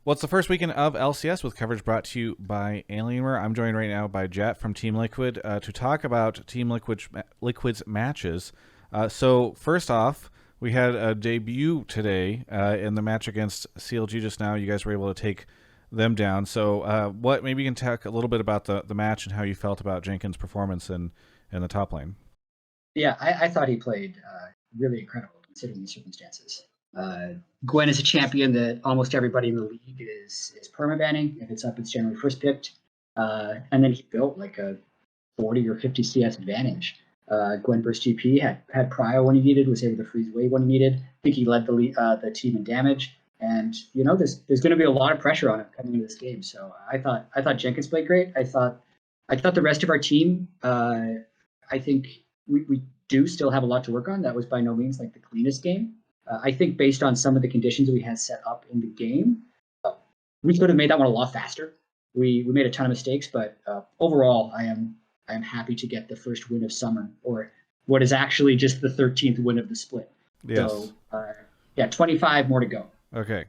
Well, it's the first weekend of LCS with coverage brought to you by Alienware. I'm joined right now by Jatt from Team Liquid to talk about Team Liquid's matches. So first off, we had a debut today in the match against CLG just now. You guys were able to take them down. So maybe you can talk a little bit about the match and how you felt about Jenkins' performance in the top lane. Yeah, I thought he played really incredible considering the circumstances. Gwen is a champion that almost everybody in the league is permabanning. If it's up, it's generally first picked. And then he built like a 40 or 50 CS advantage. Gwen versus GP had prio when he needed, was able to freeze away when he needed. I think he led the team in damage. And there's going to be a lot of pressure on him coming into this game. So I thought Jenkins played great. I thought the rest of our team. I think we do still have a lot to work on. That was by no means like the cleanest game. I think based on some of the conditions we had set up in the game, we could have made that one a lot faster. We made a ton of mistakes, but overall, I am happy to get the first win of summer, or what is actually just the 13th win of the split. Yes. So 25 more to go. Okay.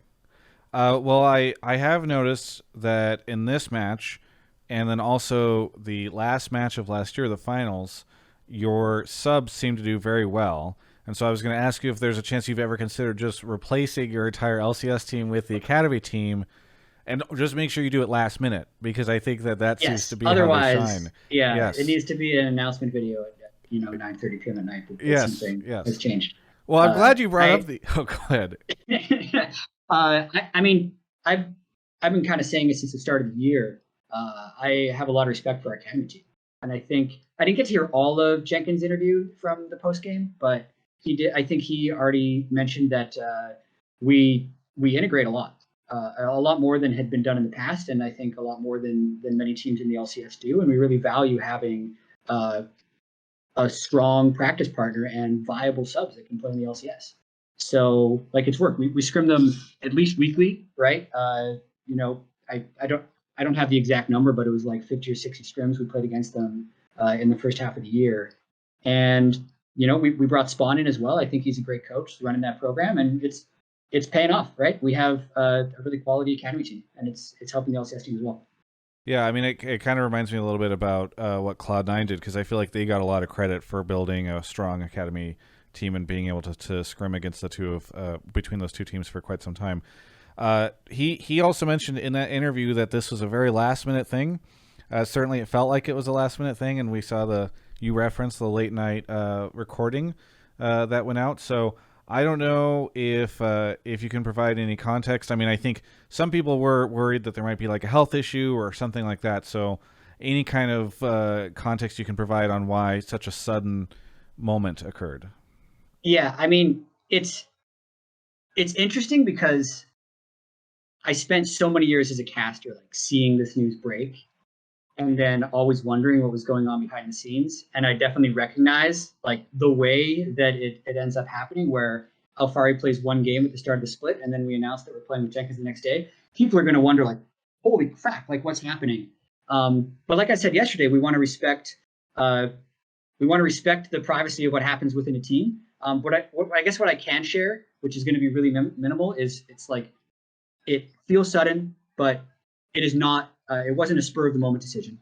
Well, I have noticed that in this match, and then also the last match of last year, the finals, your subs seem to do very well. And so I was going to ask you if there's a chance you've ever considered just replacing your entire LCS team with the Academy team, and just make sure you do it last minute, because I think that seems to be otherwise, how they shine. Yes. It needs to be an announcement video at 9:30 p.m. at night. Something has changed. Well, I'm glad you brought up the. Oh, go ahead. I mean, I've been kind of saying it since the start of the year. I have a lot of respect for our Academy team, and I think I didn't get to hear all of Jenkins' interview from the post game, but he did. I think he already mentioned that we integrate a lot more than had been done in the past, and I think a lot more than many teams in the LCS do. And we really value having a strong practice partner and viable subs that can play in the LCS. So it's work. We scrim them at least weekly, right? I don't have the exact number, but it was like 50 or 60 scrims we played against them in the first half of the year. And we brought Spawn in as well. I think he's a great coach running that program, and it's paying off, right? We have a really quality Academy team, and it's helping the LCS team as well. Yeah, I mean, it kind of reminds me a little bit about what Cloud9 did, because I feel like they got a lot of credit for building a strong Academy team and being able to scrim against between those two teams for quite some time. He also mentioned in that interview that this was a very last minute thing. Certainly, it felt like it was a last minute thing, and we saw you referenced the late night recording that went out. So I don't know if you can provide any context. I mean, I think some people were worried that there might be like a health issue or something like that. So any kind of context you can provide on why such a sudden moment occurred. Yeah, I mean, it's interesting because I spent so many years as a caster seeing this news break and then always wondering what was going on behind the scenes. And I definitely recognize the way that it ends up happening, where Alphari plays one game at the start of the split, and then we announce that we're playing with Jenkins the next day. People are going to wonder holy crap, what's happening? But like I said yesterday, we want to respect the privacy of what happens within a team. But I guess what I can share, which is going to be really minimal, is it feels sudden, but it is not. It wasn't a spur of the moment decision.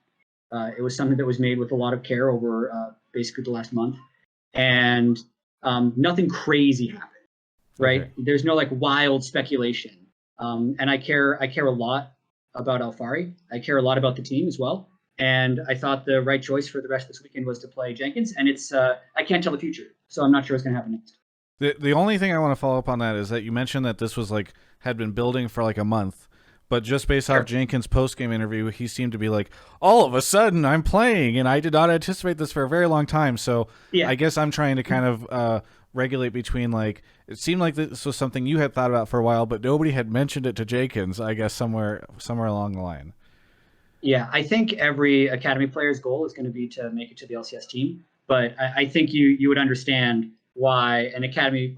It was something that was made with a lot of care over basically the last month, and nothing crazy happened. Right? Okay. There's no wild speculation, and I care a lot about Alphari. I care a lot about the team as well, and I thought the right choice for the rest of this weekend was to play Jenkins. And it's I can't tell the future, so I'm not sure what's going to happen next. The only thing I want to follow up on that is that you mentioned that this was had been building for a month, but just based off Jenkins' post-game interview, he seemed to be all of a sudden I'm playing, and I did not anticipate this for a very long time. So yeah. I guess I'm trying to kind of regulate between it seemed like this was something you had thought about for a while, but nobody had mentioned it to Jenkins, I guess somewhere along the line. Yeah, I think every Academy player's goal is going to be to make it to the LCS team, but I think you would understand why an Academy,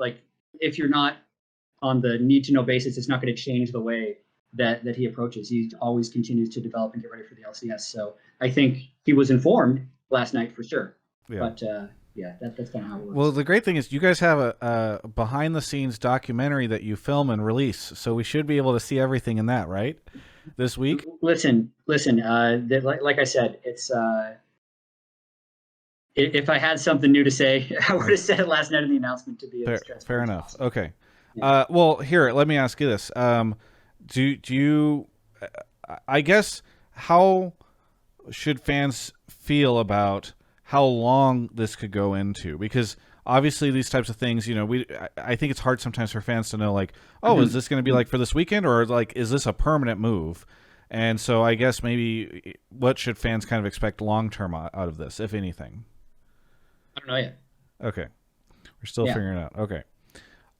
if you're not on the need-to-know basis, it's not going to change the way that he approaches. He always continues to develop and get ready for the LCS. So I think he was informed last night for sure. Yeah. But yeah, that's kind of how it works. Well, the great thing is you guys have a behind the scenes documentary that you film and release, so we should be able to see everything in that, right? This week. Listen. Like I said, it's if I had something new to say, I would have said it last night in the announcement to be as transparent. Fair as enough. possible. Okay. Yeah. Well, here, let me ask you this. Do you? I guess how should fans feel about how long this could go into? Because obviously these types of things, I think it's hard sometimes for fans to know, like, oh, is this going to be like for this weekend, or like, is this a permanent move? And so I guess maybe what should fans kind of expect long term out of this, if anything? I don't know yet. Okay. We're still figuring it out. Okay.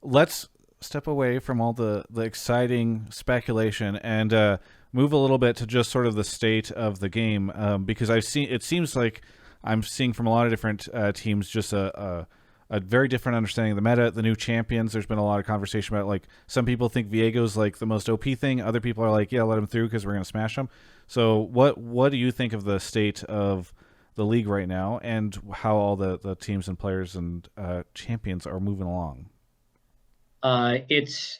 Let's step away from all the exciting speculation and move a little bit to just sort of the state of the game, because it seems like I'm seeing from a lot of different teams just a very different understanding of the meta, the new champions. There's been a lot of conversation about, like, some people think Viego's like the most OP thing. Other people are like, yeah, let him through because we're going to smash him. So what do you think of the state of the league right now and how all the teams and players and champions are moving along? It's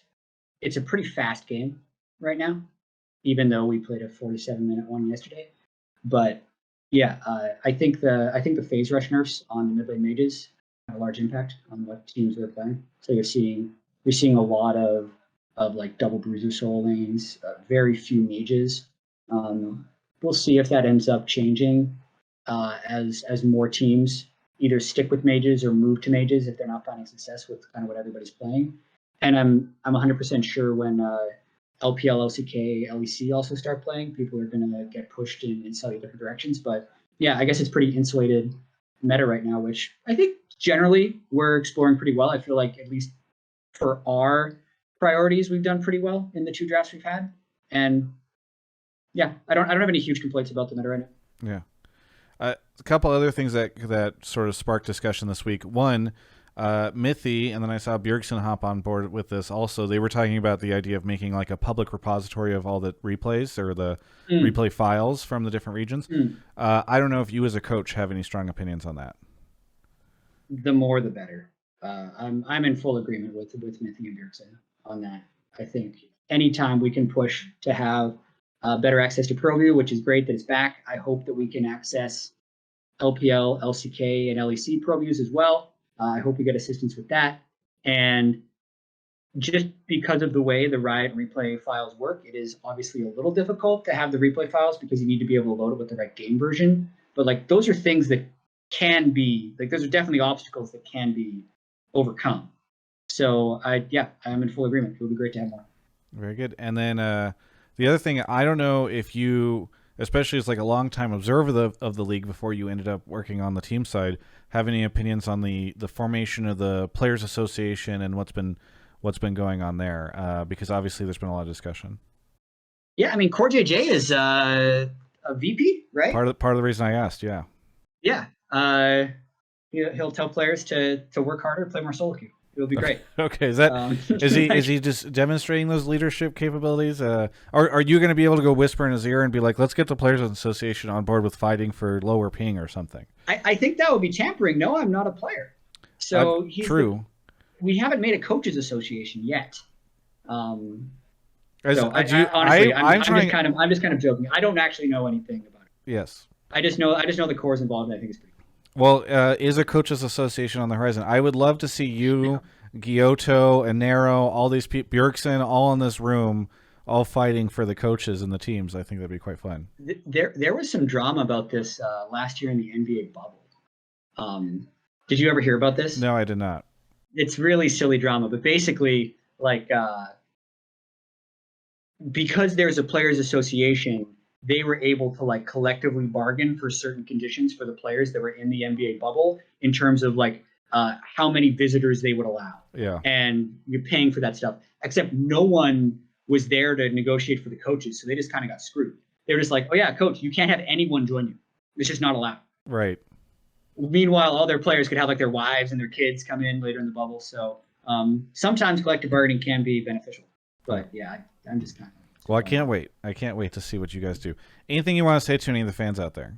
a pretty fast game right now, even though we played a 47-minute one yesterday. But yeah, I think the phase rush nerfs on the mid lane mages have a large impact on what teams are playing. So you're seeing a lot of like double bruiser soul lanes, very few mages. We'll see if that ends up changing as more teams either stick with mages or move to mages if they're not finding success with kind of what everybody's playing. And I'm 100% sure when LPL, LCK, LEC also start playing, people are going to get pushed in slightly different directions. But yeah, I guess it's pretty insulated meta right now, which I think generally we're exploring pretty well. I feel like at least for our priorities, we've done pretty well in the 2 drafts we've had. And yeah, I don't have any huge complaints about the meta right now. Yeah. A couple other things that sort of sparked discussion this week. One, Mithy, and then I saw Bjergsen hop on board with this also. They were talking about the idea of making like a public repository of all the replays or the replay files from the different regions. I don't know if you as a coach have any strong opinions on that. The more the better. I'm in full agreement with Mithy and Bjergsen on that. I think anytime we can push to have better access to ProView, which is great that it's back. I hope that we can access LPL, LCK, and LEC ProViews as well. I hope we get assistance with that. And just because of the way the Riot replay files work, it is obviously a little difficult to have the replay files because you need to be able to load it with the right game version. But like those are things that can be, like those are definitely obstacles that can be overcome. So I'm in full agreement. It would be great to have more. Very good. And then the other thing, I don't know if you, especially as like a long-time observer of the league before you ended up working on the team side, have any opinions on the formation of the Players Association and what's been going on there? Because obviously there's been a lot of discussion. Yeah, I mean, Core JJ is a VP, right? Part of the reason I asked, yeah. Yeah. He'll tell players to work harder, play more solo queue. It'll be great. Okay, is he just demonstrating those leadership capabilities? Are you going to be able to go whisper in his ear and be like, let's get the Players Association on board with fighting for lower ping or something? I think that would be tampering. No, I'm not a player. So true. We haven't made a coaches association yet. I'm just kind of joking. I don't actually know anything about it. Yes. I just know the cores involved. And I think it's pretty cool. Well, is a coaches association on the horizon? I would love to see you, Giotto, and Nero, all these people, Bjergsen, all in this room, all fighting for the coaches and the teams. I think that'd be quite fun. There was some drama about this last year in the NBA bubble. Did you ever hear about this? No, I did not. It's really silly drama, but basically, like, because there's a players association, they were able to like collectively bargain for certain conditions for the players that were in the NBA bubble in terms of like how many visitors they would allow. Yeah. And you're paying for that stuff, except no one was there to negotiate for the coaches. So they just kind of got screwed. They were just like, oh yeah, coach, you can't have anyone join you. It's just not allowed. Right. Meanwhile, all their players could have like their wives and their kids come in later in the bubble. So sometimes collective bargaining can be beneficial. But yeah, I'm just kind of. Well, I can't wait. I can't wait to see what you guys do. Anything you want to say to any of the fans out there?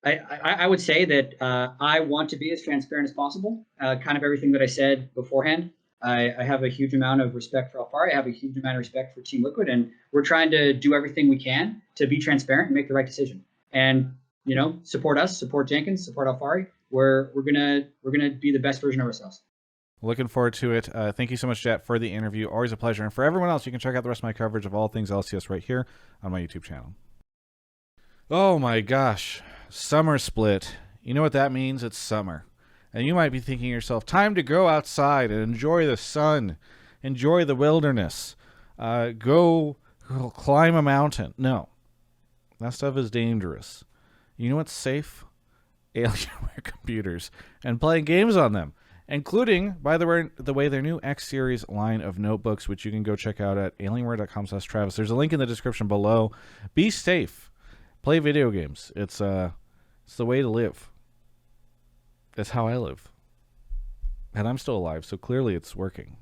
I would say that I want to be as transparent as possible. Kind of everything that I said beforehand. I have a huge amount of respect for Alphari. I have a huge amount of respect for Team Liquid, and we're trying to do everything we can to be transparent and make the right decision. And support us, support Jenkins, support Alphari. We're gonna be the best version of ourselves. Looking forward to it. Thank you so much, Jatt, for the interview. Always a pleasure. And for everyone else, you can check out the rest of my coverage of all things LCS right here on my YouTube channel. Oh my gosh. Summer split. You know what that means? It's summer. And you might be thinking to yourself, time to go outside and enjoy the sun. Enjoy the wilderness. Go climb a mountain. No. That stuff is dangerous. You know what's safe? Alienware computers. And playing games on them. Including, by the way, their new X Series line of notebooks, which you can go check out at alienware.com/Travis. There's a link in the description below. Be safe. Play video games. It's the way to live. That's how I live. And I'm still alive, so clearly it's working.